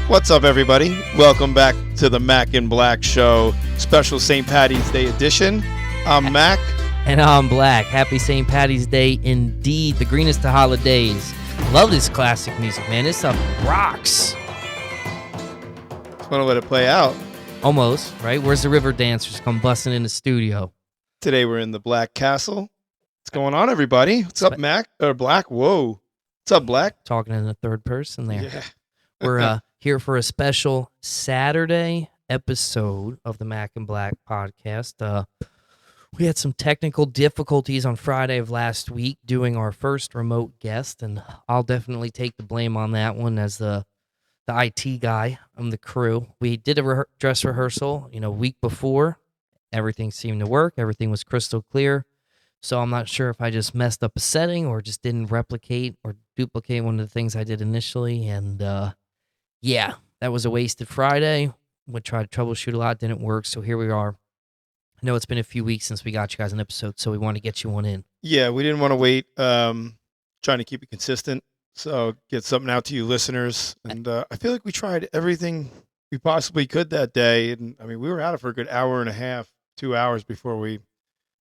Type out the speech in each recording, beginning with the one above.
What's up, everybody? Welcome back to the Mac and Black Show, special St. Patty's Day edition. I'm Mac. And I'm Black. Happy St. Patty's Day indeed. The greenest of holidays. Love this classic music, man. This stuff rocks. Just want to let it play out. Almost, right? Where's the river dancers come busting in the studio? Today we're in the Black Castle. What's going on, everybody? What's up, Mac? Or Black? Whoa. What's up, Black? Talking in the third person there. Yeah. We're here for a special Saturday episode of the Mac and Black podcast. We had some technical difficulties on Friday of last week doing our first remote guest, and I'll definitely take the blame on that one as the IT guy. I'm the crew. We did a dress rehearsal, week before. Everything seemed to work. Everything was crystal clear. So I'm not sure if I just messed up a setting or just didn't replicate or duplicate one of the things I did initially. And yeah, that was a wasted Friday. We tried to troubleshoot a lot. Didn't work. So here we are. I know it's been a few weeks since we got you guys an episode, so we want to get you one in. Yeah, we didn't want to wait. Trying to keep it consistent. So get something out to you listeners. And I feel like we tried everything we possibly could that day. And I mean, we were out for a good hour and a half, 2 hours before we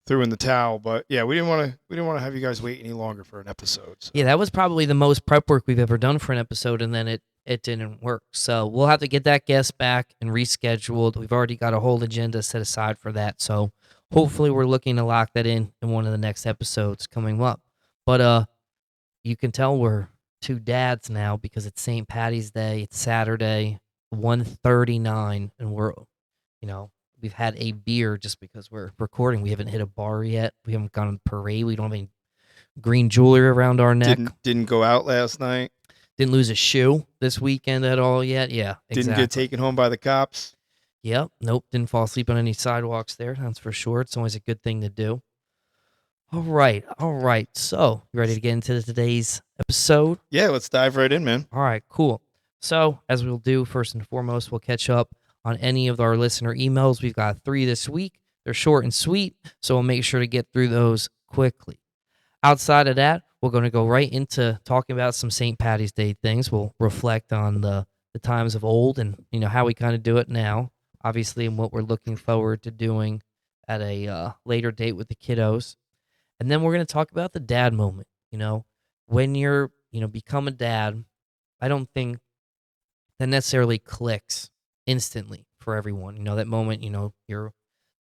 threw in the towel. But yeah, we didn't want to have you guys wait any longer for an episode. So. Yeah, that was probably the most prep work we've ever done for an episode, and then it didn't work. So we'll have to get that guest back and rescheduled. We've already got a whole agenda set aside for that. So hopefully we're looking to lock that in one of the next episodes coming up. But you can tell we're two dads now because it's St. Patty's Day. It's Saturday, 1:39, and we're, we've had a beer just because we're recording. We haven't hit a bar yet. We haven't gone on a parade. We don't have any green jewelry around our neck. Didn't go out last night. Didn't lose a shoe this weekend at all yet. Yeah, exactly. Didn't get taken home by the cops. Yep. Nope. Didn't fall asleep on any sidewalks there. That's for sure. It's always a good thing to do. All right. So, you ready to get into today's episode? Yeah, let's dive right in, man. All right, cool. So, as we'll do, first and foremost, we'll catch up on any of our listener emails. We've got 3 this week. They're short and sweet, so we'll make sure to get through those quickly. Outside of that, we're going to go right into talking about some St. Patty's Day things. We'll reflect on the times of old and, how we kind of do it now, obviously, and what we're looking forward to doing at a later date with the kiddos. And then we're going to talk about the dad moment. When you're, become a dad, I don't think that necessarily clicks instantly for everyone. That moment, your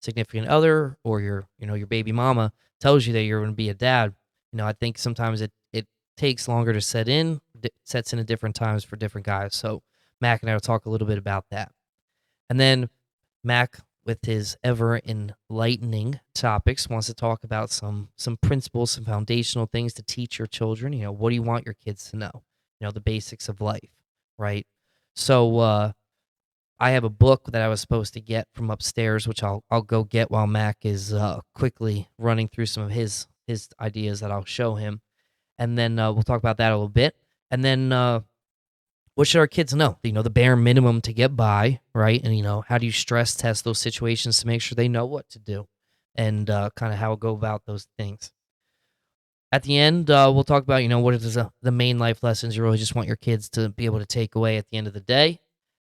significant other or your baby mama tells you that you're going to be a dad. I think sometimes it takes longer to set in, sets in at different times for different guys. So Mac and I will talk a little bit about that. And then Mac, with his ever enlightening topics, wants to talk about some principles, some foundational things to teach your children. What do you want your kids to know? The basics of life, right? So I have a book that I was supposed to get from upstairs, which I'll go get while Mac is quickly running through some of his ideas that I'll show him. And then we'll talk about that a little bit. And then what should our kids know? The bare minimum to get by, right? And, how do you stress test those situations to make sure they know what to do and kind of how to go about those things. At the end, we'll talk about, what is the main life lessons you really just want your kids to be able to take away at the end of the day.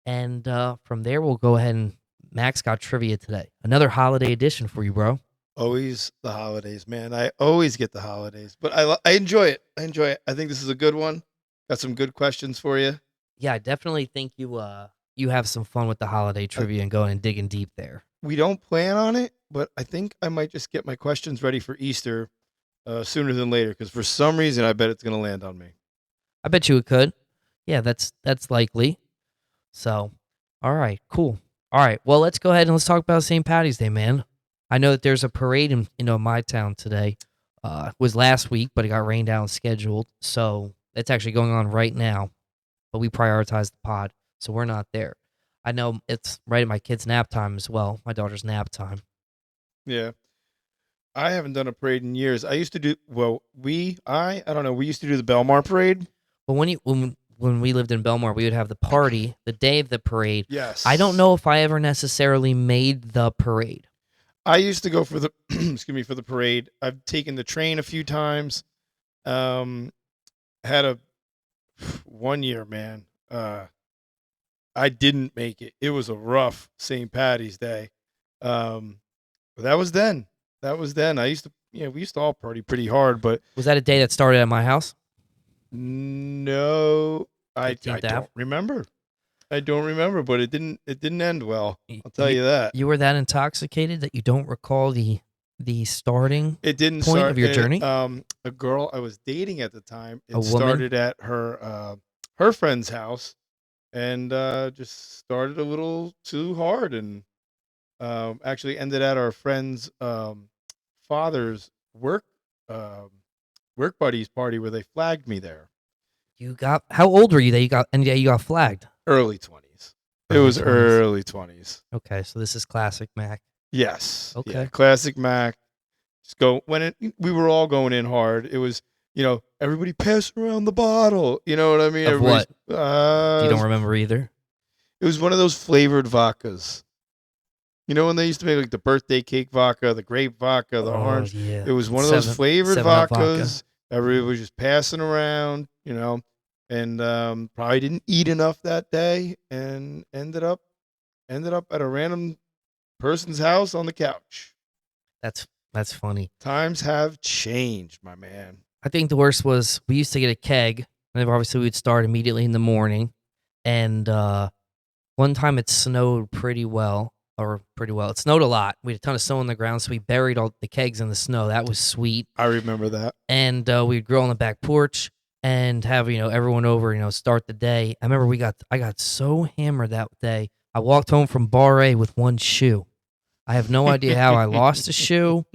And from there, we'll go ahead and Max got trivia today. Another holiday edition for you, bro. Always the holidays, man. I always get the holidays, but I enjoy it. I think this is a good one. Got some good questions for you. Yeah, I definitely think you have some fun with the holiday trivia and going and digging deep there. We don't plan on it, but I think I might just get my questions ready for Easter sooner than later because for some reason I bet it's going to land on me. I bet you it could. Yeah, that's likely. So, all right, cool. All right, well, let's go ahead and let's talk about St. Patty's Day, man. I know that there's a parade in my town today. It was last week, but it got rained out and scheduled. So it's actually going on right now. But we prioritized the pod, so we're not there. I know it's right at my kid's nap time as well. My daughter's nap time. Yeah. I haven't done a parade in years. I used to do, I don't know, we used to do the Belmar parade. But when we lived in Belmar, we would have the party the day of the parade. Yes. I don't know if I ever necessarily made the parade. I used to go for the for the parade. I've taken the train a few times. Had a one year, man. I didn't make it. It was a rough St. Patty's Day. Um, but that was then. That was then. I used to, we used to all party pretty hard, but Was that a day that started at my house? no, I 15th Ave? don't remember. I don't remember, but it didn't end well. Y- I'll tell you that. You were that intoxicated that you don't recall the starting It didn't point start of your journey? A girl I was dating at the time, A it woman? started at her friend's house and just started a little too hard and actually ended at our friend's father's um, work buddies party where they flagged me there. You got how old were you that you got flagged? Early 20s. It Early was 20s. early 20s. Okay, so this is classic Mac. Yes. Okay. Yeah, classic Mac. Just go we were all going in hard. It was, everybody pass around the bottle. You know what I mean? Of what? You don't Uh, remember either? it was one of those flavored vodkas. You know when they used to make like the birthday cake vodka, the grape vodka, the orange. Yeah. It was one of those flavored 7-Up vodka. vodkas. Everybody was just passing around, and probably didn't eat enough that day, and ended up at a random person's house on the couch. That's funny. Times have changed, my man. I think the worst was we used to get a keg, and obviously we'd start immediately in the morning. And one time it snowed pretty well. It snowed a lot. We had a ton of snow on the ground, so we buried all the kegs in the snow. That was sweet. I remember that. And we'd grill on the back porch and have everyone over, start the day. I remember I got so hammered that day. I walked home from Bar A with one shoe. I have no idea how I lost the shoe.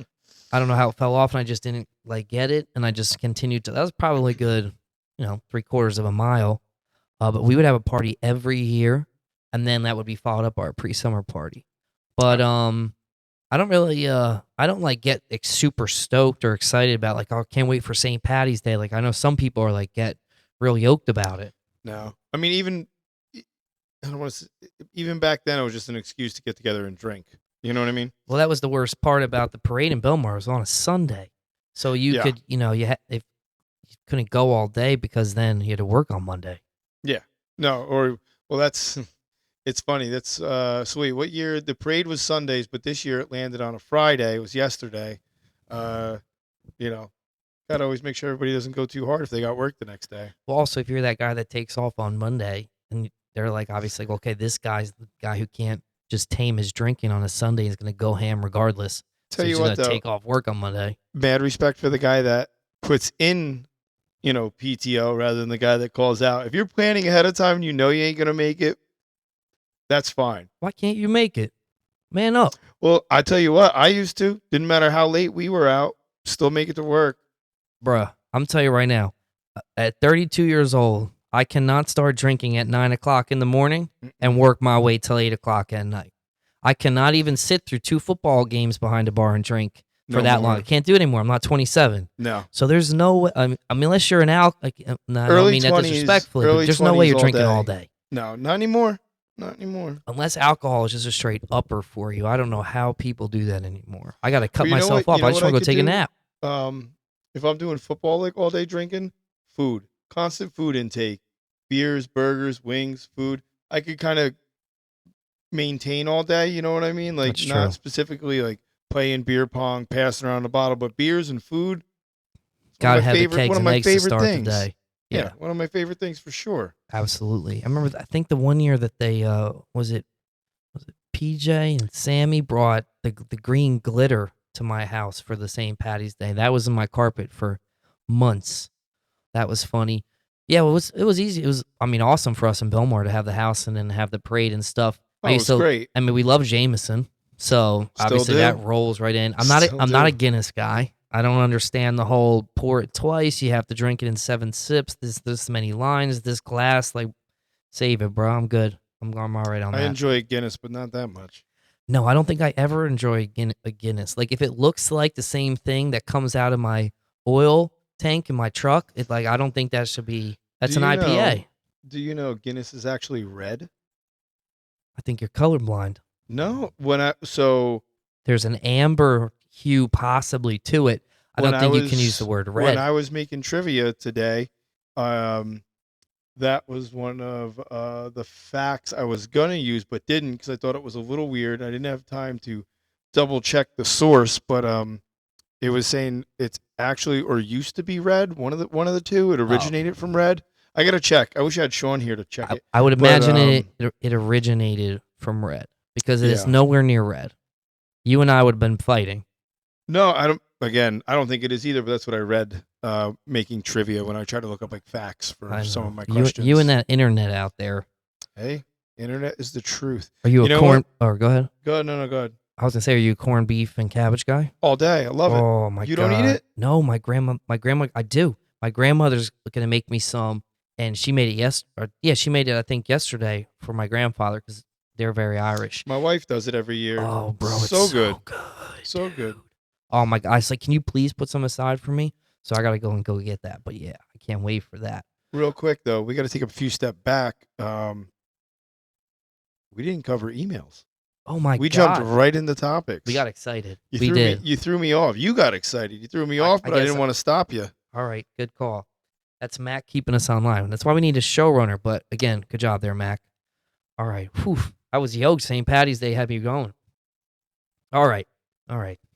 I don't know how it fell off, and I just didn't get it, and I just continued to. That was probably a good, 3/4 of a mile. But we would have a party every year, and then that would be followed up by our pre-summer party. But I don't really I don't get super stoked or excited about I can't wait for St. Patty's Day. I know some people are get real yoked about it. No, I mean I don't want to. Even back then, it was just an excuse to get together and drink. You know what I mean? Well, that was the worst part about the parade in Belmar. It was on a Sunday, so you could if you couldn't go all day because then you had to work on Monday. Yeah. No, that's it's funny. That's sweet. What year the parade was Sundays, but this year it landed on a Friday. It was yesterday. Uh, gotta always make sure everybody doesn't go too hard if they got work the next day. Well, also if you're that guy that takes off on Monday and they're obviously okay, this guy's the guy who can't just tame his drinking on a Sunday. He's going to go ham regardless. Tell so you he's what, going to though, take off work on Monday. Mad respect for the guy that puts in, PTO rather than the guy that calls out. If you're planning ahead of time and you ain't going to make it, that's fine. Why can't you make it? Man up. Well, I tell you what, I used to. Didn't matter how late we were out, still make it to work. Bruh, I'm telling you right now, at 32 years old, I cannot start drinking at 9 o'clock in the morning and work my way till 8 o'clock at night. I cannot even sit through 2 football games behind a bar and drink for that long. I can't do it anymore. I'm not 27. No. So there's no way. I mean, unless you're an I don't mean that 20s, disrespectfully, but there's no way you're drinking all day. No, not anymore. Not anymore. Unless alcohol is just a straight upper for you. I don't know how people do that anymore. I got to cut Well, myself off. I just want to go take a nap. If I'm doing football all day drinking, food, constant food intake, beers, burgers, wings, food. I could kind of maintain all day. You know what I mean? That's not true. specifically playing beer pong, passing around the bottle, but beers and food. Gotta have the kegs one of and my eggs to favorite start things. the day. Yeah, one of my favorite things for sure. Absolutely. I remember. I think the one year that they was it PJ and Sammy brought the green glitter to my house for the St. Patty's Day. That was in my carpet for months. That was funny. Yeah, it was easy. It was awesome for us in Belmar to have the house and then have the parade and stuff. Oh, it was great. I mean, we love Jameson, so obviously that rolls right in. I'm not a Guinness guy. I don't understand the whole pour it twice. You have to drink it in 7 sips. This many lines. This glass. Save it, bro. I'm good. I'm all right on that. I enjoy Guinness, but not that much. No, I don't think I ever enjoy a Guinness. If it looks like the same thing that comes out of my oil tank in my truck, I don't think that should be. That's an IPA. Do you know Guinness is actually red? I think you're colorblind. No, there's an amber hue possibly to it. I don't think you can use the word red. When I was making trivia today, That was one of the facts I was gonna use, but didn't because I thought it was a little weird. I didn't have time to double check the source, but it was saying it's actually or used to be red. One of the two. It Oh, originated from red. I gotta check. I wish I had Sean here to check it. I would But imagine it originated from red because it is yeah, nowhere near red. You and I would have been fighting. no, I don't. Again, I don't think it is either. But that's what I read. Making trivia when I try to look up like facts for I some know. of my You questions. and that internet out there. Hey, internet is the truth. Are you You a know corn? what? Or go ahead. Go ahead. No, go ahead. I was gonna say, are you a corned beef and cabbage guy? All day. I love it. Oh my You god! don't eat it? No, my grandma. I do. My grandmother's gonna make me some, and she made it she made it. I think yesterday for my grandfather because they're very Irish. My wife does it every year. Oh, bro, it's So so good. good. So dude. good. Oh my god! I was like, can you please put some aside for me? So I gotta go get that. But yeah, I can't wait for that. Real quick though, we got to take a few step back. We didn't cover emails. Oh my We god! jumped right into topics. We got excited. You We threw did. Me, you threw me off. You got excited. You threw me off, I but I guess didn't want to stop you. All right, good call. That's Mac keeping us online. That's why we need a showrunner. But again, good job there, Mac. All right. Whew. I was yoked. St. Patty's Day had me going. All right.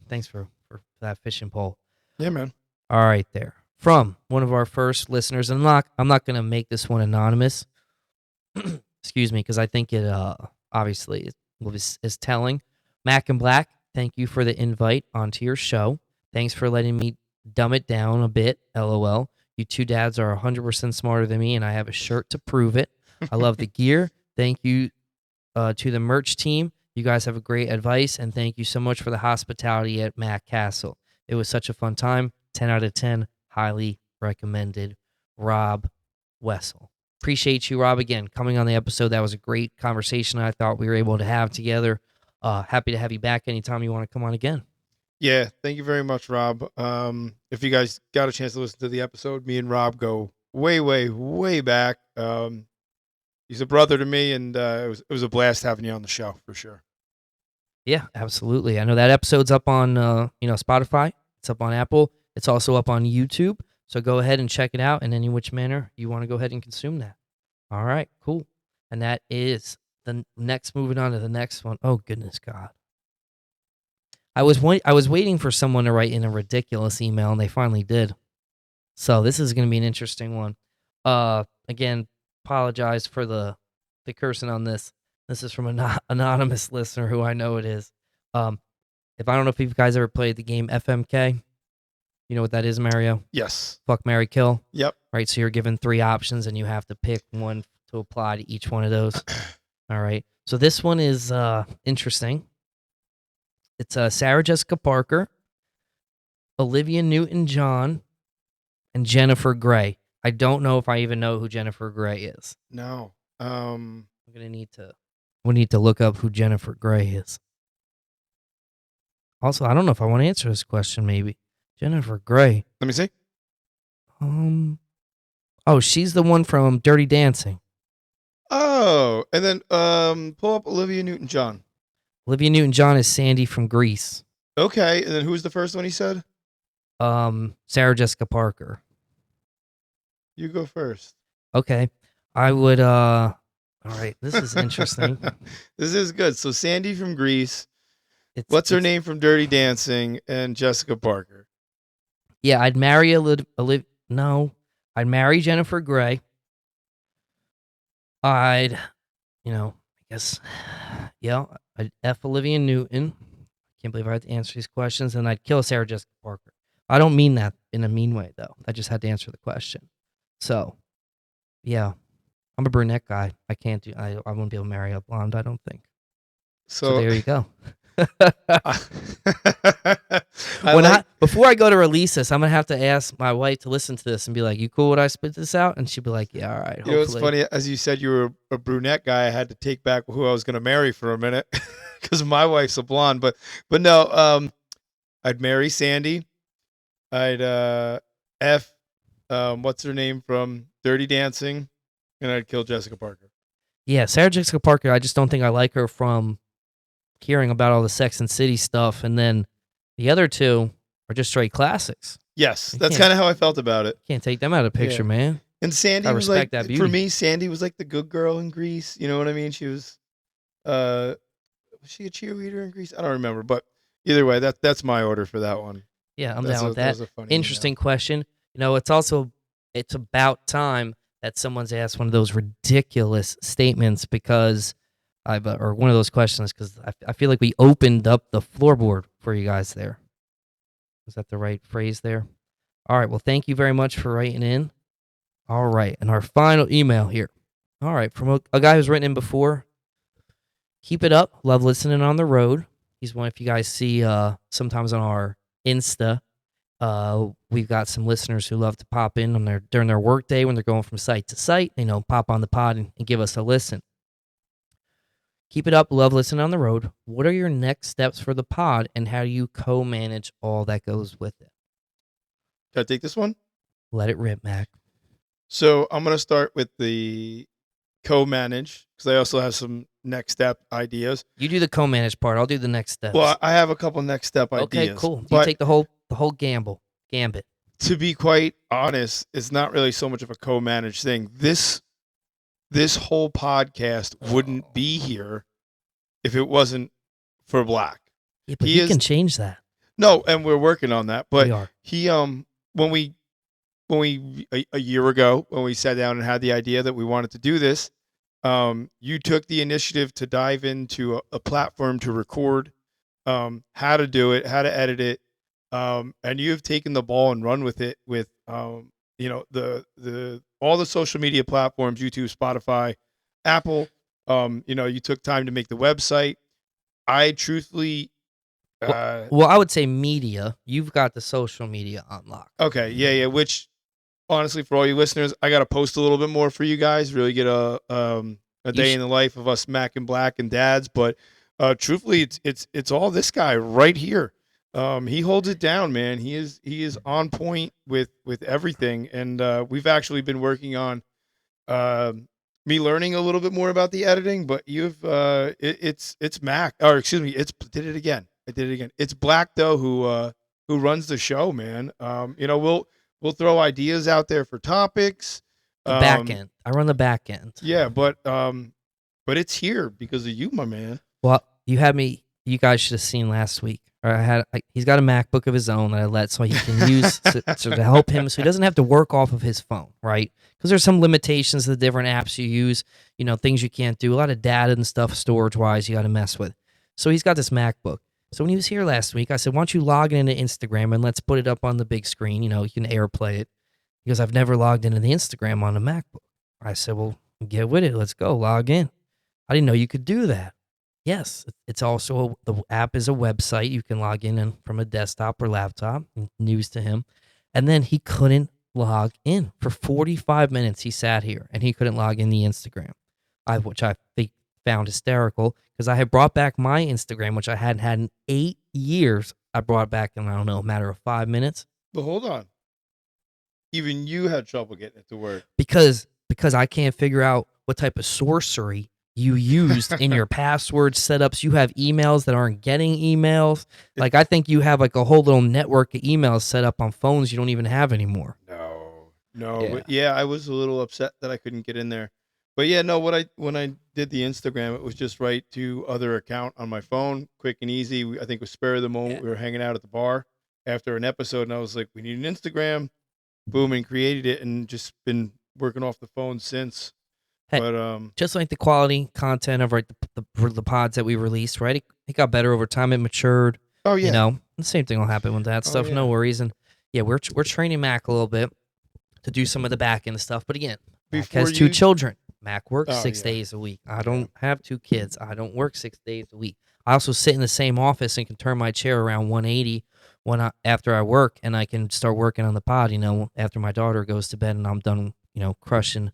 Thanks for that fishing pole. Yeah, man. All right, there. From one of our first listeners, and I'm not gonna make this one anonymous. Excuse me, because I think it obviously is telling. Mac and Black, thank you for the invite onto your show. Thanks for letting me dumb it down a bit. LOL. You two dads are 100% smarter than me, and I have a shirt to prove it. I love the gear. Thank you to the merch team. You guys have a great advice, and thank you so much for the hospitality at Mac Castle. It was such a fun time. 10 out of 10. Highly recommended. Rob Wessel. Appreciate you, Rob, again, coming on the episode. That was a great conversation I thought we were able to have together. Happy to have you back anytime you want to come on again. Yeah, thank you very much, Rob. If you guys got a chance to listen to the episode, me and Rob go way, way, way back. He's a brother to me, and it was a blast having you on the show for sure. Yeah, absolutely. I know that episode's up on Spotify. It's up on Apple. It's also up on YouTube. So go ahead and check it out in any which manner you want to go ahead and consume that. All right, cool. And that is the next. Moving on to the next one. Oh goodness, God. I was waiting for someone to write in a ridiculous email, and they finally did. So this is going to be an interesting one. Again, apologize for the cursing on this. This is from an anonymous listener who I know it is. If I don't know if you guys ever played the game FMK, you know what that is, Mario? Yes. Fuck, marry, kill. Yep. Right. So you're given 3 options, and you have to pick one to apply to each one of those. All right. So this one is interesting. It's Sarah Jessica Parker, Olivia Newton-John, and Jennifer Grey. I don't know if I even know who Jennifer Grey is. No. We need to look up who Jennifer Grey is. Also, I don't know if I want to answer this question. Maybe Jennifer Grey. Let me see. Oh, she's the one from Dirty Dancing. Oh, and then pull up Olivia Newton-John. Olivia Newton-John is Sandy from Grease. Okay, and then who was the first one he said? Sarah Jessica Parker. You go first. Okay. I would all right, this is interesting. This is good. So Sandy from Grease. What's her name from Dirty Dancing? And Jessica Parker. Yeah, I'd marry I'd marry Jennifer Grey. I'd F Olivia Newton. Can't believe I had to answer these questions. And I'd kill Sarah Jessica Parker. I don't mean that in a mean way, though. I just had to answer the question. So, yeah. I'm a brunette guy. I wouldn't be able to marry a blonde, I don't think. So there you go. Before I go to release this, I'm gonna have to ask my wife to listen to this and be like, "You cool when I spit this out?" And she'd be like, "Yeah, all right." You know, it's funny as you said you were a brunette guy. I had to take back who I was gonna marry for a minute because my wife's a blonde. But no, I'd marry Sandy. I'd what's her name from Dirty Dancing, and I'd kill Jessica Parker. Yeah, Sarah Jessica Parker. I just don't think I like her from hearing about all the Sex and City stuff, and then the other two are just straight classics. Yes, that's kind of how I felt about it. Can't take them out of the picture, man. And Sandy I was like, respect that for beauty. me, Sandy was like the good girl in Greece. You know what I mean? She uh, was she a cheerleader in Greece? I don't remember, but either way, that's my order for that one. Yeah, I'm down with That that. was a funny email. Interesting question. It's about time that someone's asked one of those ridiculous statements because or one of those questions because I feel like we opened up the floorboard for you guys there. Is that the right phrase there? All right. Well, thank you very much for writing in. All right. And our final email here. All right. From a guy who's written in before. Keep it up. Love listening on the road. He's one, if you guys see sometimes on our Insta, we've got some listeners who love to pop in on during their workday when they're going from site to site. Pop on the pod and give us a listen. Keep it up. Love listening on the road. What are your next steps for the pod, and how do you co-manage all that goes with it? Can I take this one? Let it rip, Mac. So I'm gonna start with the co-manage because I also have some next step ideas. You do the co-manage part. I'll do the next steps. Well, I have a couple next step okay, ideas. cool. You But take the whole gambit. to be quite honest, it's not really so much of a co-managed thing. This whole podcast wouldn't be here if it wasn't for Black. Yeah, but he can change that. No, and we're working on that. But we are. He when we a year ago when we sat down and had the idea that we wanted to do this, you took the initiative to dive into a platform to record, how to do it, how to edit it, and you have taken the ball and run with it with the all the social media platforms, YouTube, Spotify, Apple. You took time to make the website. I truthfully well, I would say media. You've got the social media unlocked. Okay, yeah, which honestly, for all you listeners, I got to post a little bit more for you guys. Really get a day in the life of us Mac and Black and dads. But truthfully, it's all this guy right here. He holds it down, man. He is on point with everything, and we've actually been working on me learning a little bit more about the editing. But it's Mac, or excuse me, I did it again. It's Black though who runs the show, man. We'll throw ideas out there for topics. The back end. I run the back end. Yeah, but it's here because of you, my man. Well, you guys should have seen last week. He's got a MacBook of his own that I let so he can use to help him so he doesn't have to work off of his phone, right? Because there's some limitations to the different apps you use, things you can't do. A lot of data and stuff storage-wise you got to mess with. So he's got this MacBook. So when he was here last week, I said, why don't you log into Instagram and let's put it up on the big screen. You can AirPlay it. Because I've never logged into the Instagram on a MacBook. I said, well, get with it. Let's go. Log in. I didn't know you could do that. Yes, it's also, the app is a website. You can log in from a desktop or laptop. News to him. And then he couldn't log in. For 45 minutes, he sat here and he couldn't log in the Instagram, which I found hysterical because I had brought back my Instagram, which I hadn't had in 8 years. I brought it back in, I don't know, a matter of 5 minutes. But hold on. Even you had trouble getting it to work. Because I can't figure out what type of sorcery you used in your password setups. You have emails that aren't getting emails. Like, I think you have like a whole little network of emails set up on phones you don't even have anymore. No. Yeah. But yeah, I was a little upset that I couldn't get in there. But yeah, no, when I did the Instagram, it was just right to other account on my phone, quick and easy. I think it was spur of the moment. Yeah. We were hanging out at the bar after an episode, and I was like, we need an Instagram. Boom, and created it, and just been working off the phone since. Hey, but just like the quality content of the pods that we released, right? It got better over time. It matured. Oh yeah. The same thing will happen with that stuff. Yeah. No worries. And yeah, we're training Mac a little bit to do some of the back end stuff. But again, Mac has 2 children. Mac works 6 days a week. I don't have 2 kids. I don't work 6 days a week. I also sit in the same office and can turn my chair around 180 after I work, and I can start working on the pod, after my daughter goes to bed and I'm done, crushing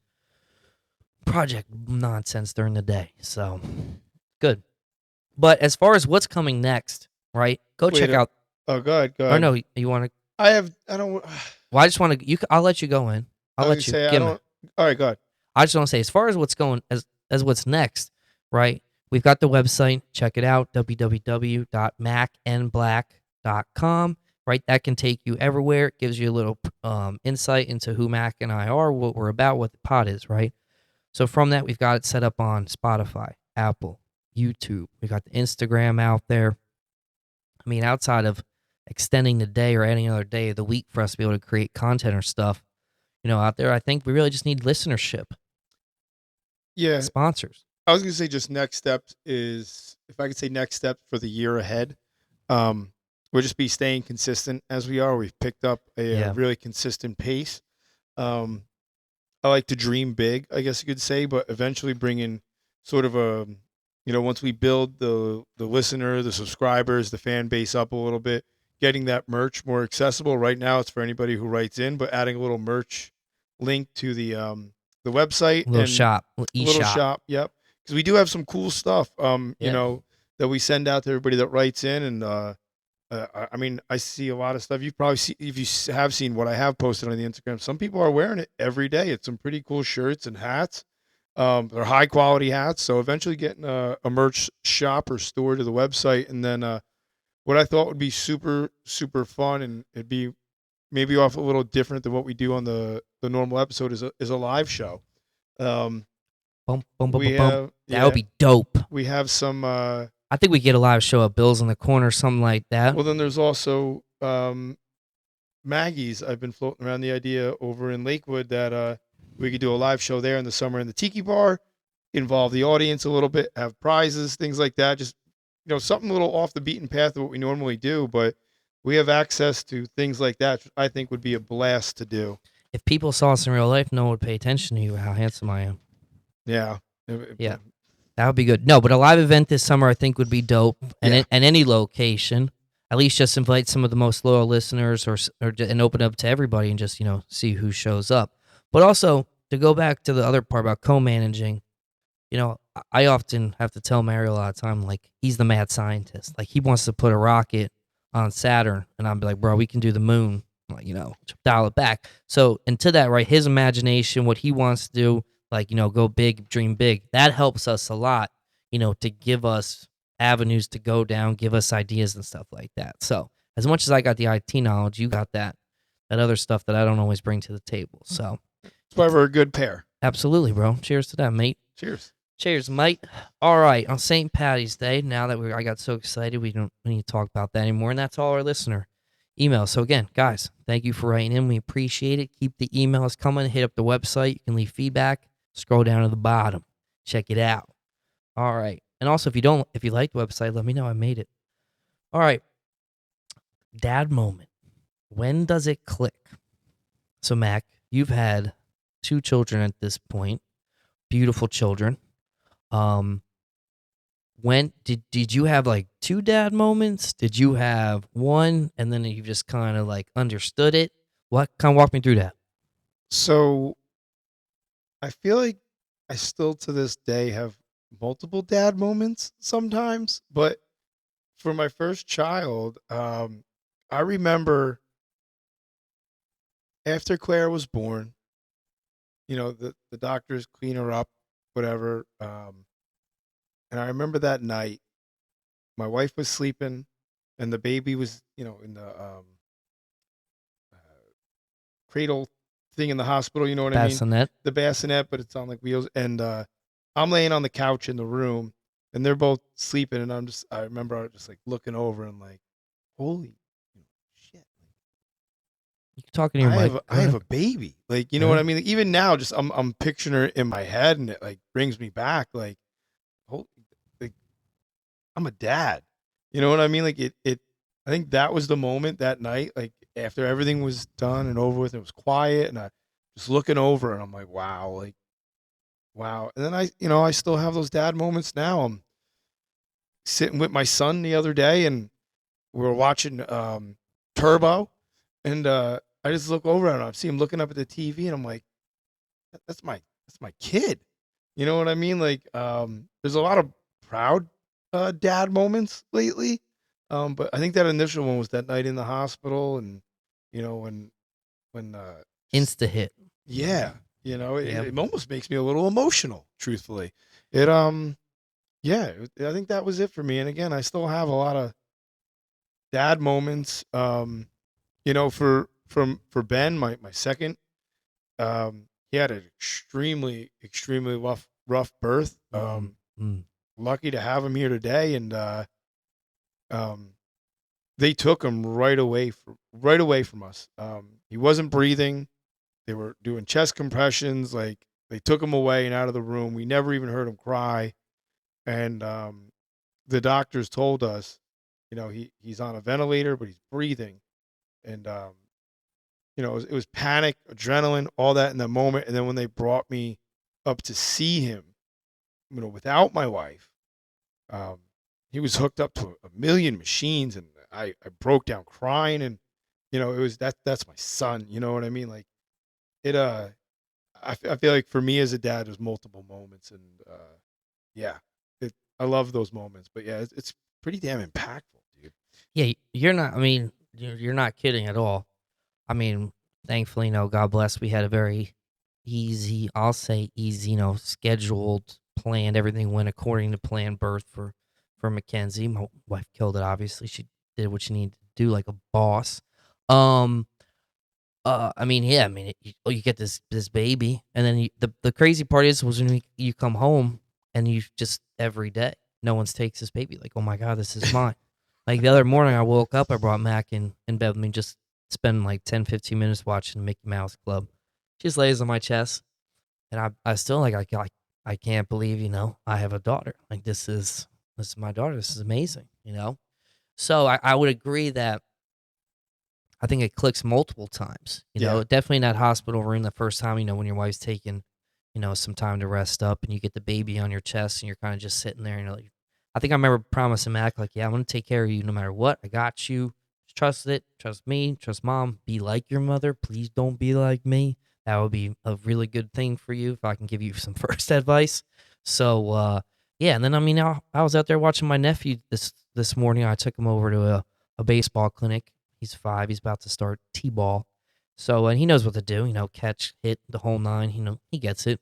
project nonsense during the day. So, good. But as far as what's coming next, right? Check out. Oh, go ahead. Or no, you want to? I don't. Well, I just want to. I'll let you go in. I'll let you. Say, I don't, all right, go ahead. I just want to say, as far as what's going as what's next, right? We've got the website. Check it out, www.macandblack.com. right? That can take you everywhere. It gives you a little insight into who Mac and I are, what we're about, what the pod is, right? So from that, we've got it set up on Spotify, Apple, YouTube. We got the Instagram out there. I mean, outside of extending the day or any other day of the week for us to be able to create content or stuff, out there, I think we really just need listenership, Yeah, sponsors. I was gonna say just next steps is if I could say next steps for the year ahead, we'll just be staying consistent as we are. We've picked up a Yeah. really consistent pace. Um, I like to dream big, I guess you could say, but eventually bring in sort of a, once we build the listener, the subscribers, the fan base up a little bit, getting that merch more accessible. Right now, it's for anybody who writes in, but adding a little merch link to the website Little and shop, a little e-shop. shop. Yep, because we do have some cool stuff. Yeah. That we send out to everybody that writes in, and I mean, I see a lot of stuff. You've probably seen if you have seen what I have posted on the Instagram. Some people are wearing it every day. It's some pretty cool shirts and hats. They're high quality hats. So eventually getting a merch shop or store to the website, and then what I thought would be super super fun, and it'd be maybe off a little different than what we do on the normal episode is a live show. Um, Bump, bump, bump, we bump, bump. have That would yeah, be dope. we have some. I think we get a live show at Bill's in the corner, something like that. Well, then there's also Maggie's. I've been floating around the idea over in Lakewood that we could do a live show there in the summer in the Tiki Bar, involve the audience a little bit, have prizes, things like that. Just something a little off the beaten path of what we normally do, but we have access to things like that. Which I think would be a blast to do. If people saw us in real life, no one would pay attention to you, how handsome I am. Yeah, Yeah. That would be good. No, but a live event this summer I think would be dope, and Yeah. and any location. At least just invite some of the most loyal listeners, and open up to everybody, and just see who shows up. But also to go back to the other part about co-managing, I often have to tell Mario a lot of time, like he's the mad scientist. Like he wants to put a rocket on Saturn, and I'm like, bro, we can do the moon. Like dial it back. So and to that, right, his imagination, what he wants to do. Like, go big, dream big. That helps us a lot, to give us avenues to go down, give us ideas and stuff like that. So as much as I got the IT knowledge, you got that other stuff that I don't always bring to the table. So that's why we're a good pair. absolutely, bro. Cheers to that, mate. Cheers. Cheers, mate. All right, on St. Patty's Day, now that I got so excited, we need to talk about that anymore, and that's all our listener email. So again, guys, thank you for writing in. We appreciate it. Keep the emails coming. Hit up the website. You can leave feedback. Scroll down to the bottom. Check it out. All right. And also, if you like the website, let me know. I made it. All right. Dad moment. When does it click? So, Mac, you've had 2 children at this point. Beautiful children. When did you have like 2 dad moments? Did you have one and then you just kind of like understood it? What kind of walk me through that? So I feel like I still to this day have multiple dad moments sometimes, but for my first child, I remember after Claire was born, the doctors clean her up, whatever. And I remember that night, my wife was sleeping, and the baby was, in the uh, cradle thing in the hospital. You know what I mean? Bassinet. The bassinet, but it's on like wheels. And I'm laying on the couch in the room, and they're both sleeping. And I remember I was just like looking over and like, holy shit. You talking to your mic? I have a baby. Like, you know what I mean? Like, even now, just I'm picturing her in my head, and it like brings me back. Like, holy, like I'm a dad. You know what I mean? Like it. I think that was the moment that night. Like after everything was done and over with, it was quiet, and I just looking over, and I'm like, wow, like wow. And then I still have those dad moments now. I'm sitting with my son the other day, and we were watching Turbo, and I just look over at him. I see him looking up at the TV, and I'm like, that's my kid. You know what I mean? Like, there's a lot of proud dad moments lately, but I think that initial one was that night in the hospital, and when Insta hit. yeah, Yep. it almost makes me a little emotional. Truthfully, it yeah, I think that was it for me. And again, I still have a lot of dad moments. For Ben, my second, he had an extremely rough birth. Mm, mm, Lucky to have him here today, and um, they took him right away from us. He wasn't breathing. They were doing chest compressions. Like, they took him away and out of the room. We never even heard him cry. And the doctors told us, he's on a ventilator, but he's breathing. And it was panic, adrenaline, all that in the moment. And then when they brought me up to see him, without my wife, um, he was hooked up to a million machines, and I broke down crying. And it was that's my son. You know what I mean? Like, it. I feel like for me as a dad, there's multiple moments, and yeah, I love those moments. But yeah, it's pretty damn impactful, dude. yeah, you're not. I mean, you're not kidding at all. I mean, thankfully, God bless, we had a very easy, I'll say easy, scheduled, planned. Everything went according to plan. Birth for Mackenzie. My wife killed it. Obviously, she did what she needed to do, like a boss. Um, I mean, yeah, I mean, you get this baby, and then the crazy part was when you come home and you just every day, no one's takes this baby. Like, oh my god, this is mine. Like the other morning, I woke up, I brought Mac in bed with me, just spend like 10, 15 minutes watching Mickey Mouse Club. She just lays on my chest, and I still like I can't believe I have a daughter. Like this is my daughter. This is amazing. So I would agree that I think it clicks multiple times. Yeah, Definitely in that hospital room the first time, when your wife's taking, some time to rest up and you get the baby on your chest and you're kind of just sitting there and you're like, I think I remember promising Mac, like, yeah, I'm going to take care of you no matter what. I got you. Just trust it. Trust me. Trust mom. Be like your mother. Please don't be like me. That would be a really good thing for you if I can give you some first advice. So, yeah. And then, I mean, I was out there watching my nephew this morning. I took him over to a baseball clinic. He's 5. He's about to start T-ball. So, and he knows what to do, catch, hit, the whole nine. He gets it.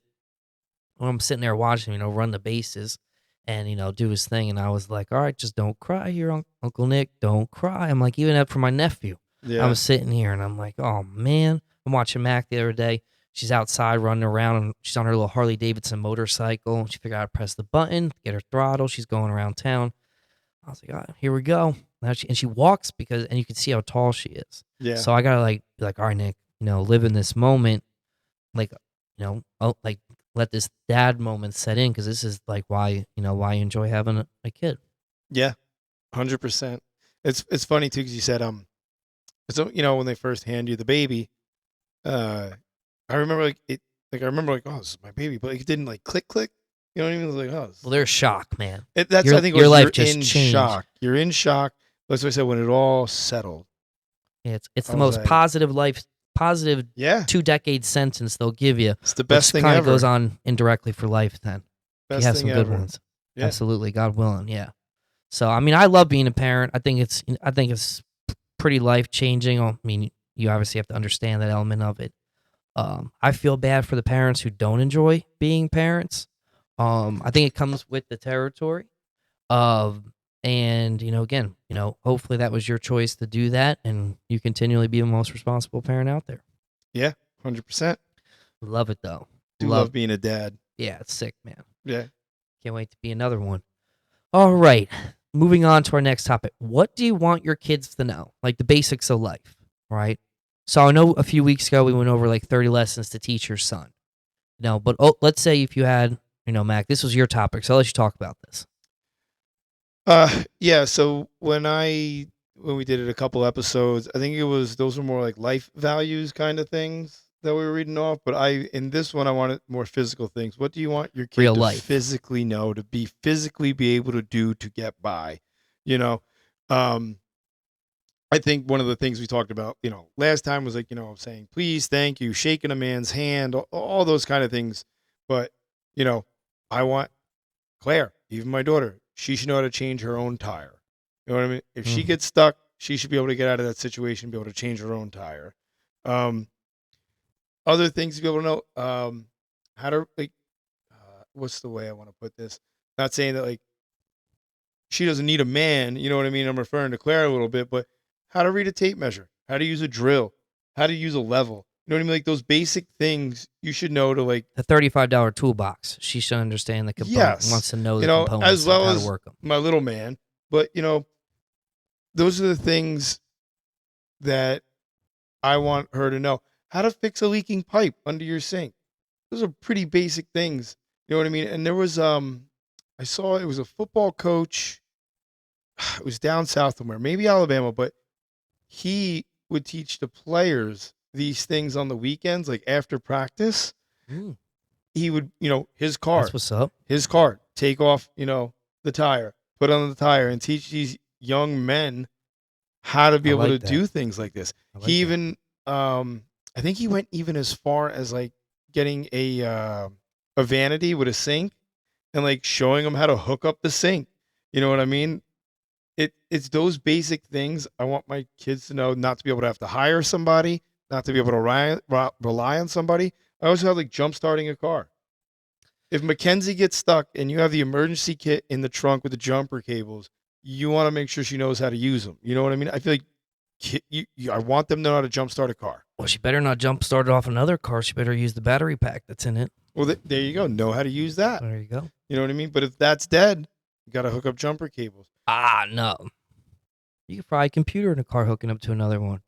When I'm sitting there watching him, run the bases and, do his thing. And I was like, all right, just don't cry here, Uncle Nick. Don't cry. I'm like, even up for my nephew. I yeah, was sitting here and I'm like, oh, man. I'm watching Mac the other day. She's outside running around and she's on her little Harley Davidson motorcycle. She figured out how to press the button, get her throttle. She's going around town. I was like, oh, here we go. Now she walks and you can see how tall she is. yeah, So I gotta be like, all right, Nick, live in this moment, like, like let this dad moment set in because this is like why you enjoy having a kid. yeah. 100%. It's funny too because you said so when they first hand you the baby, uh, I remember I remember like, oh, this is my baby, but it didn't like click. You know what I mean? It was like, oh, Well, there's shock, man. that's, I think, Your was life you're just in changed. shock. You're in shock. That's what I said when it all settled. Yeah, it's I the was most like, positive yeah, 2 decade sentence they'll give you, it's the best which thing kind of goes ever. on indirectly for life. Then if you Best have thing some good ever. ones, Yeah, absolutely, God willing, yeah. So I mean, I love being a parent. I think it's pretty life changing. I mean, you obviously have to understand that element of it. I feel bad for the parents who don't enjoy being parents. I think it comes with the territory. And again, hopefully that was your choice to do that, and you continually be the most responsible parent out there. yeah, 100%. Love it though. Do Love. love being a dad. Yeah, it's sick, man. Yeah. Can't wait to be another one. All right. Moving on to our next topic. What do you want your kids to know? Like the basics of life, right? So I know a few weeks ago we went over like 30 lessons to teach your son. But let's say if you had, Mac, this was your topic, so I'll let you talk about this. Yeah. So when we did it a couple episodes, I think those were more like life values kind of things that we were reading off. But in this one, I wanted more physical things. What do you want your kid Real to life. physically know, to physically be able to do to get by? You know, um, I think one of the things we talked about, last time was like, saying please, thank you, shaking a man's hand, all those kind of things. But you know, I want Claire, even my daughter, she should know how to change her own tire. You know what I mean? If she Mhm. gets stuck, she should be able to get out of that situation, be able to change her own tire. Um, Other things to be able to know, how to like, what's the way I want to put this? Not saying that like she doesn't need a man, you know what I mean? I'm referring to Claire a little bit, but how to read a tape measure. how to use a drill, how to use a level. You know what I mean? Like those basic things you should know to like, The $35 toolbox. She should understand the component. yes, Wants to know you the know, as components of well how to as work them. my little man. But, you know, those are the things that I want her to know. How to fix a leaking pipe under your sink. Those are pretty basic things. You know what I mean? And there was I saw it was a football coach. It was down south somewhere, maybe Alabama, but he would teach the players these things on the weekends, like after practice. Mm, He would, you know, that's what's up. his car, take off, you know, the tire, put on the tire, and teach these young men how to be I able to like that. do things like this. I He like that. even, I think he went even as far as like getting a vanity with a sink and like showing them how to hook up the sink. You know what I mean? It's those basic things I want my kids to know, not to be able to have to hire somebody, not to be able to rely on somebody. I also have like jump starting a car. If Mackenzie gets stuck and you have the emergency kit in the trunk with the jumper cables, you want to make sure she knows how to use them. You know what I mean? I feel like I want them to know how to jump start a car. Well, she better not jump start off another car. She better use the battery pack that's in it. Well, there you go. Know how to use that. There you go. You know what I mean? But if that's dead, you got to hook up jumper cables. Ah, no. You can fry a computer in a car hooking up to another one.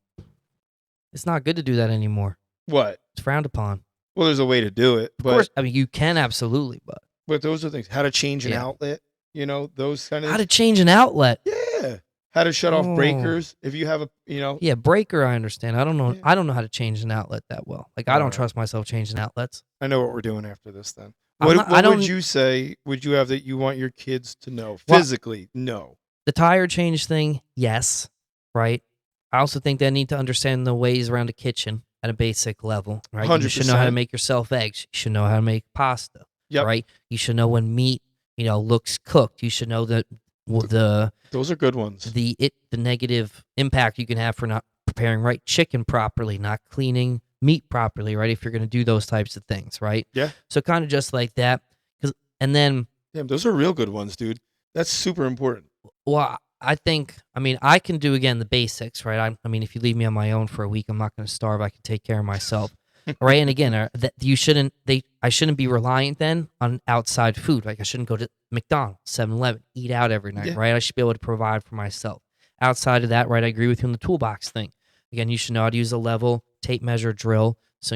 It's not good to do that anymore. What? It's frowned upon. Well, there's a way to do it. Of course, I mean, you can absolutely, But those are things. How to change an Yeah. outlet, you know, those kind of how to change an outlet? Yeah. How to shut off Oh. breakers if you have a, you know. Yeah, breaker, I understand. I don't know. Yeah. I don't know how to change an outlet that well. Like, I don't Alright. trust myself changing outlets. I know what we're doing after this then. I'm What, not- I what don't- would you say would you have that you want your kids to know? Well- Physically, no. The tire change thing, yes, right? I also think they need to understand the ways around a kitchen at a basic level, right? You should know how to 100%. make yourself eggs. You should know how to make pasta, Yep. right? You should know when meat, looks cooked. You should know that the Those are good ones. the negative impact you can have for not preparing right chicken properly, not cleaning meat properly, right? If you're going to do those types of things, right? Yeah. So kind of just like that, and then, Damn, those are real good ones, dude. That's super important. well, I think, I can do again the basics, right? I mean, if you leave me on my own for a week, I'm not going to starve. I can take care of myself, right? And again, I shouldn't be reliant then on outside food. Like I shouldn't go to McDonald's, 7-Eleven, eat out every night, Yeah. right? I should be able to provide for myself. Outside of that, right? I agree with you on the toolbox thing. Again, you should know how to use a level, tape measure, drill. So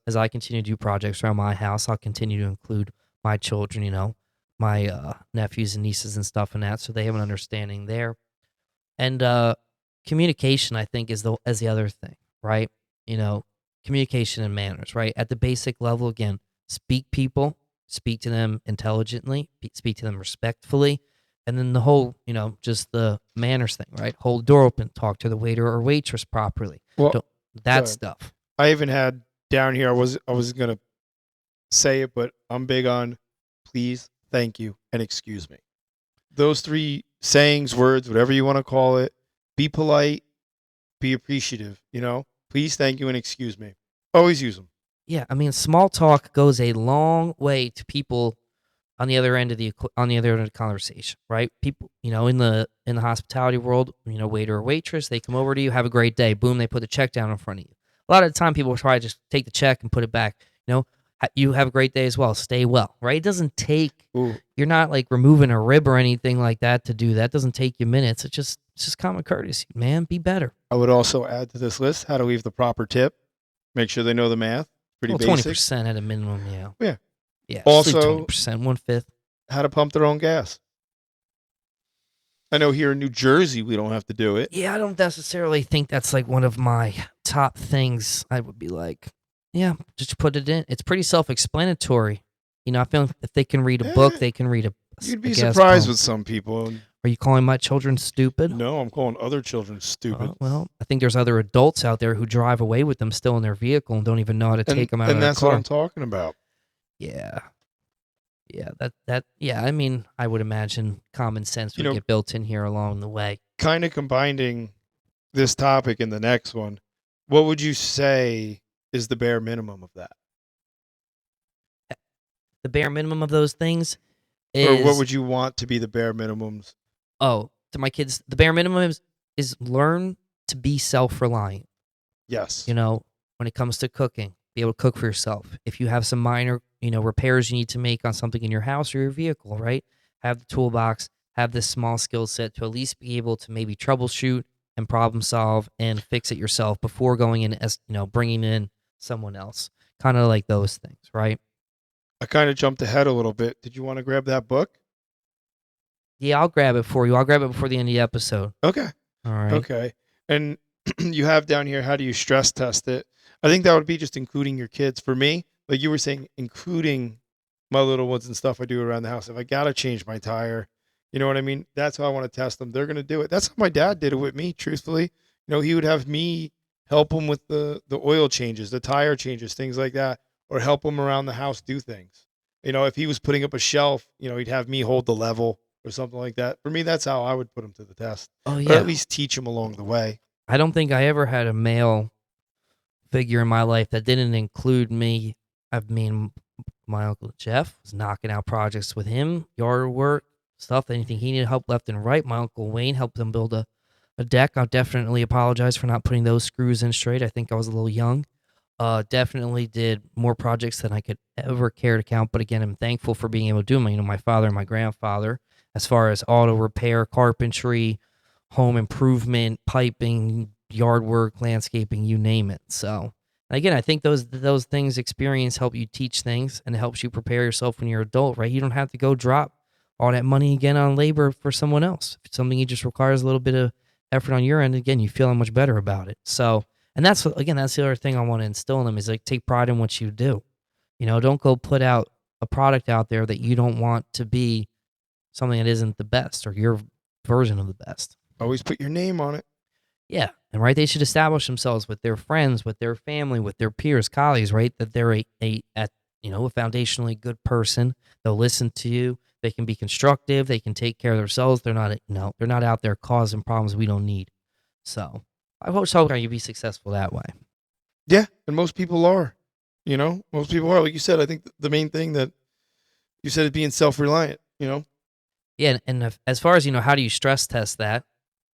as I continue to do projects around my house, I'll continue to include my children, my nephews and nieces and stuff in that, so they have an understanding there. And communication, I think, is the other thing, right? Communication and manners, right? At the basic level, again, speak to them intelligently, speak to them respectfully, and then the whole, just the manners thing, right? Hold the door open, talk to the waiter or waitress properly. Well, That ahead. stuff. I even had down here, I was going to say it, but I'm big on please, thank you, and excuse me. Those three sayings, words, whatever you want to call it, be polite, be appreciative, please, thank you, and excuse me. Always use them. Yeah, small talk goes a long way to people on the other end of the conversation, right? People, in the hospitality world, waiter or waitress, they come over to you, have a great day, boom, they put the check down in front of you. A lot of the time, people try to just take the check and put it back. You have a great day as well. Stay well, right? It doesn't take. Ooh. You're not like removing a rib or anything like that to do that. It doesn't take you minutes. It's just common courtesy, man. Be better. I would also add to this list how to leave the proper tip. Make sure they know the math. Pretty basic. 20% at a minimum, yeah. Yeah. Yeah. Also, 20%, 1/5. How to pump their own gas. I know here in New Jersey we don't have to do it. Yeah, I don't necessarily think that's like one of my top things. I would be like, yeah, just put it in. It's pretty self-explanatory. I feel if they can read a book, they can read a. You'd be a gas surprised pump. with some people. Are you calling my children stupid? No, I'm calling other children stupid. Well, I think there's other adults out there who drive away with them still in their vehicle and don't even know how to take them out of and their that's car. what I'm talking about. Yeah. Yeah, yeah, I would imagine common sense would get built in here along the way. Kind of combining this topic and the next one, what would you say is the bare minimum of that? The bare minimum of those things is... Or what would you want to be the bare minimums? Oh, to my kids, the bare minimum is learn to be self-reliant. Yes. You know, when it comes to cooking, be able to cook for yourself. If you have some minor, repairs you need to make on something in your house or your vehicle, right? Have the toolbox, have this small skill set to at least be able to maybe troubleshoot and problem solve and fix it yourself before going in as, bringing in someone else. Kind of like those things, right? I kind of jumped ahead a little bit. Did you want to grab that book? Yeah, I'll grab it for you. I'll grab it before the end of the episode. Okay. All right. Okay. And you have down here, how do you stress test it? I think that would be just including your kids. For me, like you were saying, including my little ones and stuff I do around the house. If I got to change my tire, you know what I mean? That's how I want to test them. They're going to do it. That's how my dad did it with me, truthfully. He would have me help him with the oil changes, the tire changes, things like that, or help him around the house do things. If he was putting up a shelf, he'd have me hold the level or something like that. For me, that's how I would put him to the test, Oh, or at yeah. least teach him along the way. I don't think I ever had a male figure in my life that didn't include me. I mean, my uncle Jeff was knocking out projects with him, yard work, stuff, anything he needed help left and right. My uncle Wayne helped him build a deck. I definitely apologize for not putting those screws in straight. I think I was a little young. Definitely did more projects than I could ever care to count. But again, I'm thankful for being able to do them. My father and my grandfather, as far as auto repair, carpentry, home improvement, piping, yard work, landscaping, you name it. So again, I think those things experience help you teach things and it helps you prepare yourself when you're an adult, right? You don't have to go drop all that money again on labor for someone else. If it's something that just requires a little bit of effort on your end, again, you feel much better about it. So, and that's the other thing I want to instill in them is like take pride in what you do. Don't go put out a product out there that you don't want to be something that isn't the best or your version of the best. Always put your name on it. Yeah. And right, they should establish themselves with their friends, with their family, with their peers, colleagues, right? That they're a foundationally good person. They'll listen to you. They can be constructive. They can take care of themselves. They're not out there causing problems we don't need. So I hope you'll be successful that way. Yeah, and most people are. Most people are. Like you said, I think the main thing that you said is being self-reliant. Yeah, and as far as how do you stress test that?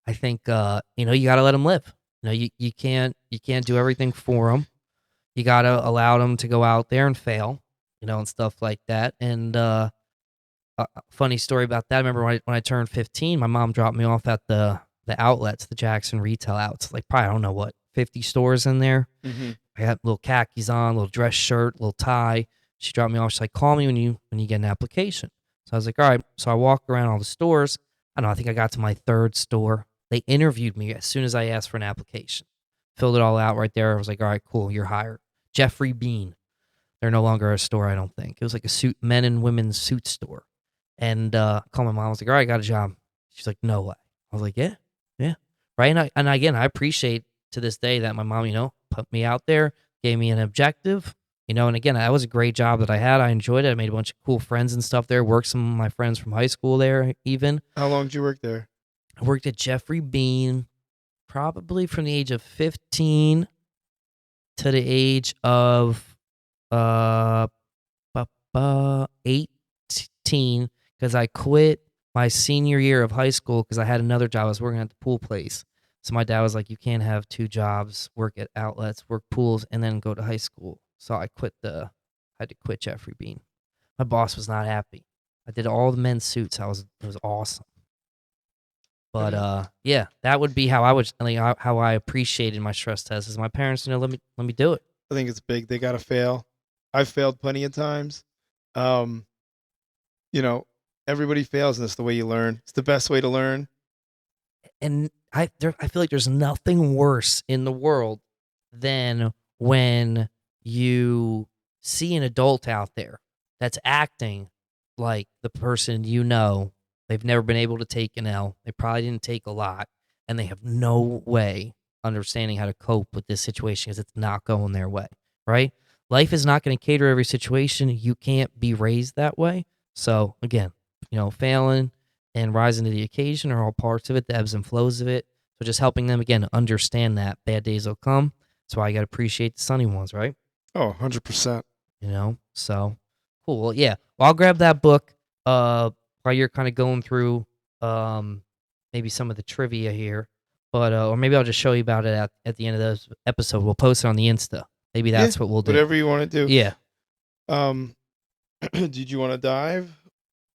I think you got to let them live. You can't do everything for them. You got to allow them to go out there and fail, and stuff like that. And a funny story about that. I remember when I turned 15, my mom dropped me off at the outlets, the Jackson retail outlets, like probably I don't know what 50 stores in there. Mm-hmm. I had little khakis on, little dress shirt, little tie. She dropped me off. She's like, "Call me when you get an application." So I was like, "All right." So I walked around all the stores. I don't know. I think I got to my third store. They interviewed me as soon as I asked for an application. Filled it all out right there. I was like, "All right, cool. You're hired." Jeffrey Bean. They're no longer a store, I don't think. It was like a men and women's suit store. And I called my mom. I was like, "All right, I got a job." She's like, "No way." I was like, "Yeah, yeah." Right. And again, I appreciate to this day that my mom, put me out there, gave me an objective, and again, that was a great job that I had. I enjoyed it. I made a bunch of cool friends and stuff there. Worked some of my friends from high school there even. How long did you work there? I worked at Jeffrey Bean probably from the age of 15 to the age of 18 because I quit my senior year of high school because I had another job. I was working at the pool place. So my dad was like, "You can't have two jobs, work at outlets, work pools, and then go to high school." So I had to quit Jeffrey Bean. My boss was not happy. I did all the men's suits. It was awesome. But yeah, that would be how how I appreciated my stress test is my parents, let me do it. I think it's big. They got to fail. I've failed plenty of times. Um, everybody fails, and that's the way you learn. It's the best way to learn. And I feel like there's nothing worse in the world than when you see an adult out there that's acting like the person they've never been able to take an L. They probably didn't take a lot, and they have no way understanding how to cope with this situation because it's not going their way, right? Life is not going to cater every situation. You can't be raised that way. So again, failing and rising to the occasion are all parts of it, the ebbs and flows of it. So just helping them, again, understand that bad days will come. That's why you got to appreciate the sunny ones, right? Oh, 100%. So cool. Well, yeah. Well, I'll grab that book while you're kind of going through maybe some of the trivia here. But or maybe I'll just show you about it at the end of this episode. We'll post it on the Insta. Maybe that's what we'll do. Whatever you want to do. Yeah. Did you want to dive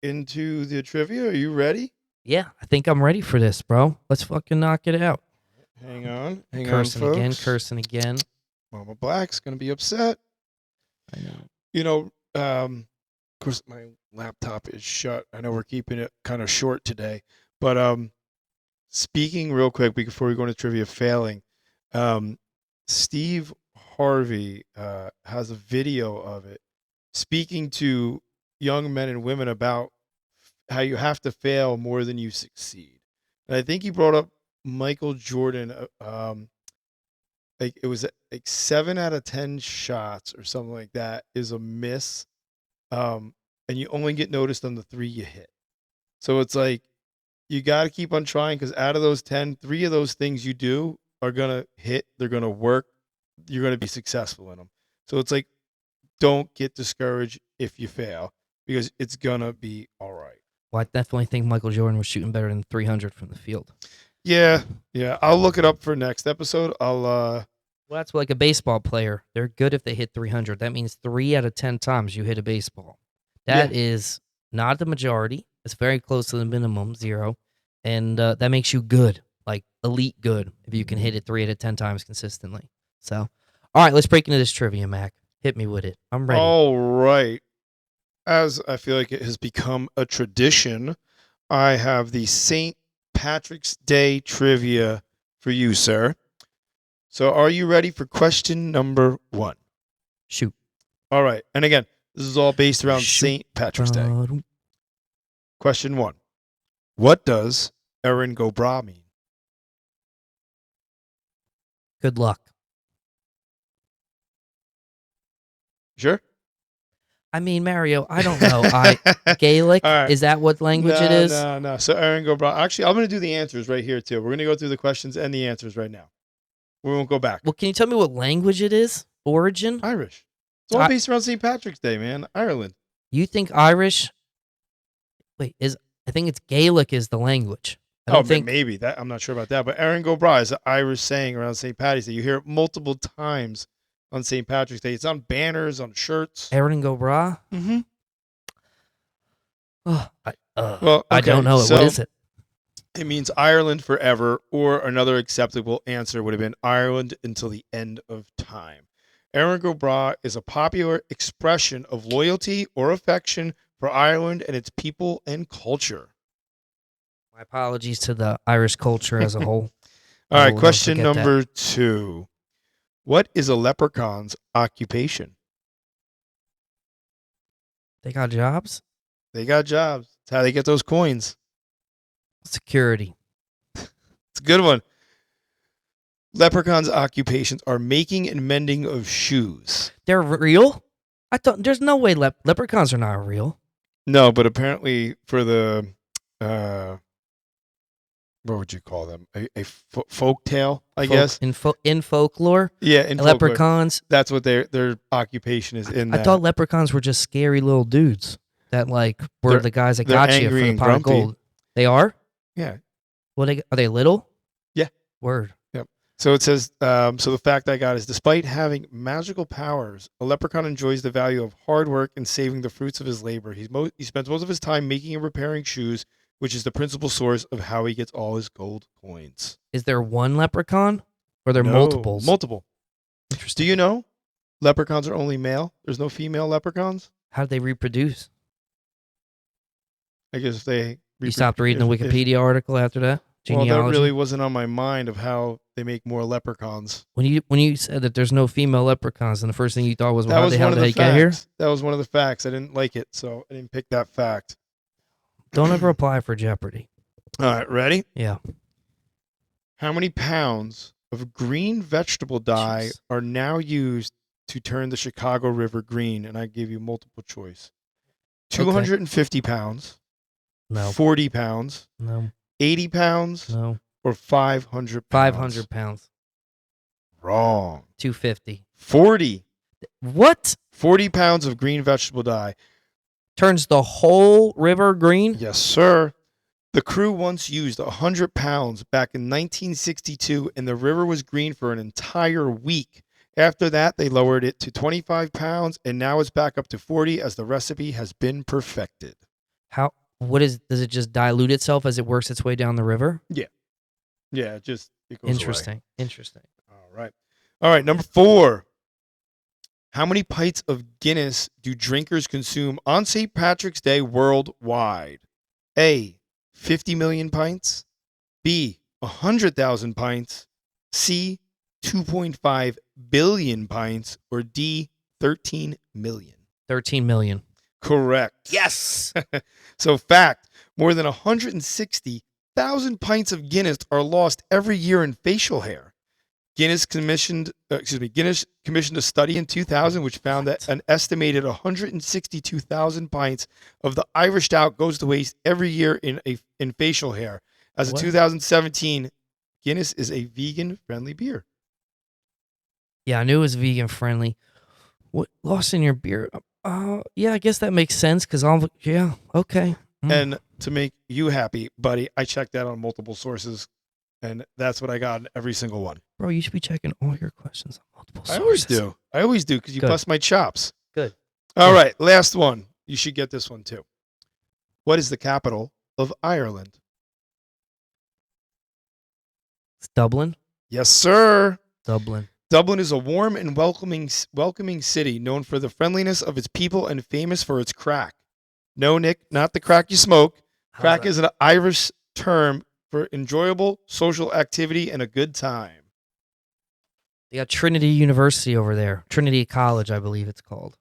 into the trivia? Are you ready? Yeah, I think I'm ready for this, bro. Let's fucking knock it out. Hang on, Cursing again, folks. cursing again. Mama Black's gonna be upset. I know. You know, of course, my laptop is shut. I know we're keeping it kind of short today, but speaking real quick before we go into trivia, failing, Steve Harvey has a video of it speaking to young men and women about how you have to fail more than you succeed. And I think he brought up Michael Jordan. Like it was like 7 out of 10 shots or something like that is a miss, and you only get noticed on the 3 you hit. So it's like you got to keep on trying, because out of those 10, 3 of those things you do are gonna hit. They're gonna work. You're gonna be successful in them. So it's like, don't get discouraged if you fail, because it's gonna be all right. Well, I definitely think Michael Jordan was shooting better than 300 from the field. Yeah. I'll look it up for next episode. Well, that's like a baseball player. They're good if they hit 300. That means 3 out of 10 times you hit a baseball. That is not the majority. It's very close to the minimum, 0. And that makes you good, like elite good, if you can hit it 3 out of 10 times consistently. So, all right, let's break into this trivia, Mac. Hit me with it. I'm ready. All right. As I feel like it has become a tradition, I have the St. Patrick's Day trivia for you, sir. So are you ready for question number 1? Shoot. All right. And again, this is all based around Shoot. St. Patrick's Day. Question 1. What does Erin go bra mean? Good luck. Sure? I mean, Mario, I don't know. Gaelic? All right. Is that what language it is? No. So Erin go bra. Actually, I'm going to do the answers right here, too. We're going to go through the questions and the answers right now. We won't go back. Well, can you tell me what language it is? Origin? Irish. It's all based around St. Patrick's Day, man. Ireland. You think Irish? Wait, I think it's Gaelic is the language. I don't think maybe that. I'm not sure about that. But Erin go bra is an Irish saying around St. Patty's Day. You hear it multiple times on St. Patrick's Day. It's on banners, on shirts. Erin go bra? Mm-hmm. Oh, Well, I don't know it. So what is it? it means Ireland forever, or another acceptable answer would have been Ireland until the end of time. Erin go bra is a popular expression of loyalty or affection for Ireland and its people and culture. My apologies to the Irish culture as a whole. All I right, will question never forget number 2. What is a leprechaun's occupation? They got jobs? They got jobs. That's how they get those coins. Security. It's a good one. Leprechauns' occupations are making and mending of shoes. They're real? I thought there's no way leprechauns are not real. No, but apparently for the what would you call them? A folk tale, I guess. In folklore? Yeah, in leprechauns. Folklore. That's what their occupation is in that. I thought leprechauns were just scary little dudes that were the guys that got you for the pot of gold. They are? Yeah. Well, are they little? Yeah. Word. Yep. So it says, so the fact I got is, despite having magical powers, a leprechaun enjoys the value of hard work and saving the fruits of his labor. He spends most of his time making and repairing shoes, which is the principal source of how he gets all his gold coins. Is there one leprechaun? Or are there multiples? Multiple. Interesting. Do you know leprechauns are only male? There's no female leprechauns? How do they reproduce? I guess they... You stopped reading the Wikipedia article after that? Genealogy? Well, that really wasn't on my mind of how they make more leprechauns. When you said that there's no female leprechauns, and the first thing you thought was, well, how did they get here? That was one of the facts. I didn't like it, so I didn't pick that fact. Don't ever apply for Jeopardy. All right, ready? Yeah. How many pounds of green vegetable dye are now used to turn the Chicago River green? And I give you multiple choice. 250 pounds. No. 40 pounds. No. 80 pounds. No. Or 500 pounds. 500 pounds. Wrong. 250. 40. What? 40 pounds of green vegetable dye. Turns the whole river green? Yes, sir. The crew once used 100 pounds back in 1962, and the river was green for an entire week. After that, they lowered it to 25 pounds, and now it's back up to 40 as the recipe has been perfected. Does it just dilute itself as it works its way down the river? Yeah, it goes Interesting. away. Interesting. All right, number 4. How many pints of Guinness do drinkers consume on St. Patrick's Day worldwide? A, 50 million pints. B, 100,000 pints. C, 2.5 billion pints. Or D, 13 million. 13 million. Correct. Yes. So, fact, more than 160,000 pints of Guinness are lost every year in facial hair. Guinness commissioned a study in 2000 which found that an estimated 162,000 pints of the Irish stout goes to waste every year in facial hair. As of 2017, Guinness is a vegan-friendly beer. Yeah, I knew it was vegan friendly. What lost in your beer? Yeah, I guess that makes sense because okay. And to make you happy, buddy, I checked that on multiple sources, and that's what I got in every single one. Bro, you should be checking all your questions on multiple sources. I always do because you bust my chops. Good. All right, last one. You should get this one too. What is the capital of Ireland? It's Dublin. Yes, sir. Dublin. Dublin is a warm and welcoming city known for the friendliness of its people and famous for its crack. No, Nick, not the crack you smoke. Crack is an Irish term for enjoyable social activity and a good time. They got Trinity University over there. Trinity College, I believe it's called,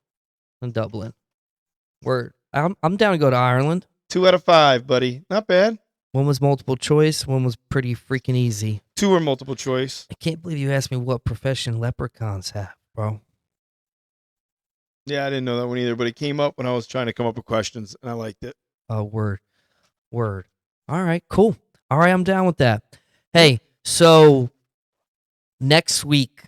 in Dublin. I'm down to go to Ireland. 2 out of 5, buddy. Not bad. One was multiple choice. One was pretty freaking easy. 2 were multiple choice. I can't believe you asked me what profession leprechauns have, bro. Yeah, I didn't know that one either, but it came up when I was trying to come up with questions, and I liked it. Word. All right, cool. All right, I'm down with that. Hey, so next week,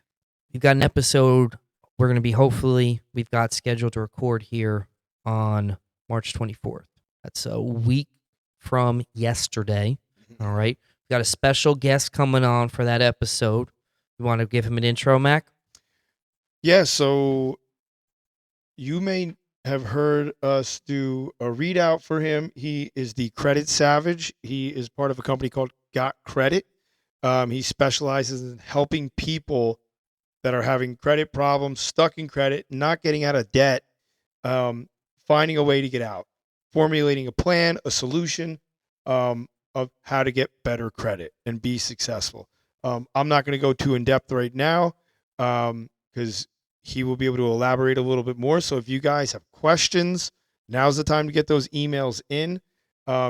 we've got an episode we've got scheduled to record here on March 24th. That's a week from yesterday. All right. We've got a special guest coming on for that episode. You want to give him an intro, Mac? Yeah, so you may have heard us do a readout for him. He is the Credit Savage. He is part of a company called Got Credit. He specializes in helping people that are having credit problems, stuck in credit, not getting out of debt, finding a way to get out, formulating a plan, a solution of how to get better credit and be successful. I'm not going to go too in depth right now because he will be able to elaborate a little bit more. So if you guys have questions, now's the time to get those emails in.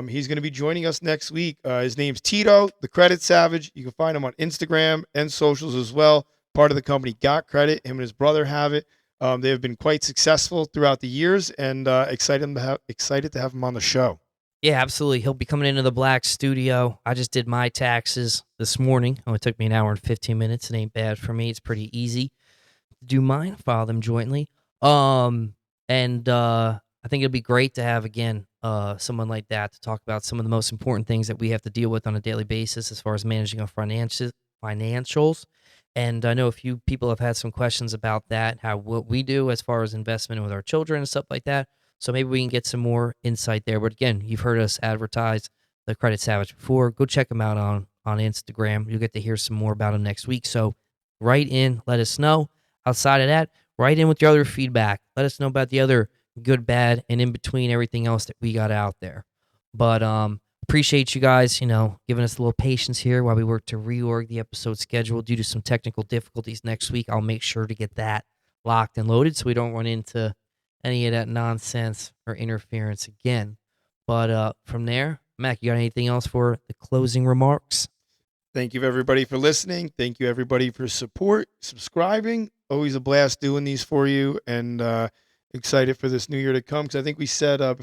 He's going to be joining us next week. His name's Tito, the Credit Savage. You can find him on Instagram and socials as well. Part of the company Got Credit. Him and his brother have it. They have been quite successful throughout the years, and excited to have him on the show. Yeah, absolutely. He'll be coming into the Black studio. I just did my taxes this morning. Only took me an hour and 15 minutes. It ain't bad for me. It's pretty easy. Do mine, file them jointly. I think it'd be great to have again someone like that to talk about some of the most important things that we have to deal with on a daily basis as far as managing our financials. And I know a few people have had some questions about that, what we do as far as investment with our children and stuff like that. So maybe we can get some more insight there. But again, you've heard us advertise the Credit Savage before. Go check him out on Instagram. You'll get to hear some more about him next week. So write in, let us know. Outside of that, write in with your other feedback. Let us know about the other good, bad, and in between everything else that we got out there. But appreciate you guys, giving us a little patience here while we work to reorg the episode schedule due to some technical difficulties next week. I'll make sure to get that locked and loaded so we don't run into any of that nonsense or interference again. But from there, Mac, you got anything else for the closing remarks? Thank you, everybody, for listening. Thank you, everybody, for support, subscribing. Always a blast doing these for you, and excited for this new year to come because I think we set up,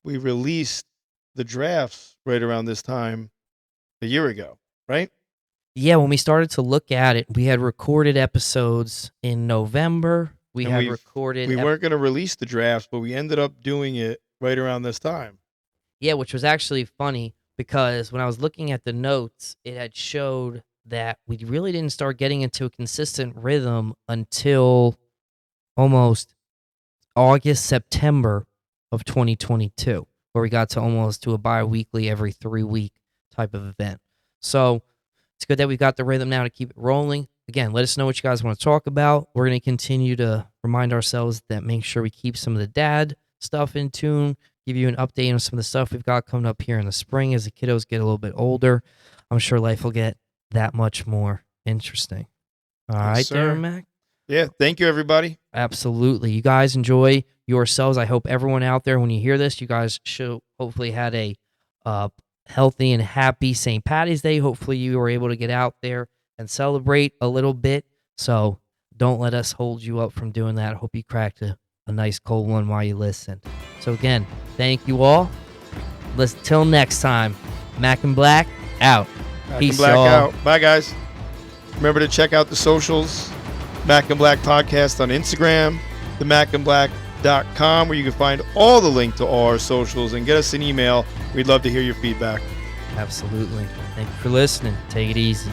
we released the drafts right around this time a year ago, right? Yeah, when we started to look at it, we had recorded episodes in November. We weren't going to release the drafts, but we ended up doing it right around this time. Yeah, which was actually funny because when I was looking at the notes, it had showed that we really didn't start getting into a consistent rhythm until almost August, September of 2022, where we got to almost to a bi-weekly every 3-week type of event. So it's good that we've got the rhythm now to keep it rolling. Again, let us know what you guys want to talk about. We're going to continue to remind ourselves that make sure we keep some of the dad stuff in tune, give you an update on some of the stuff we've got coming up here in the spring as the kiddos get a little bit older. I'm sure life will get that much more interesting. All Yes, right, sir. Darren Mac? Yeah. Thank you, everybody. Absolutely. You guys enjoy yourselves. I hope everyone out there, when you hear this, you guys should hopefully had a healthy and happy St. Patty's Day. Hopefully you were able to get out there and celebrate a little bit. So don't let us hold you up from doing that. I hope you cracked a nice cold one while you listened. So again, thank you all. Till next time, Mac and Black out. Mac Peace, and Black y'all. out. Bye, guys. Remember to check out the socials. Mac and Black Podcast on Instagram, themacandblack.com, where you can find all the link to all our socials and get us an email. We'd love to hear your feedback. Absolutely. Thank you for listening. Take it easy.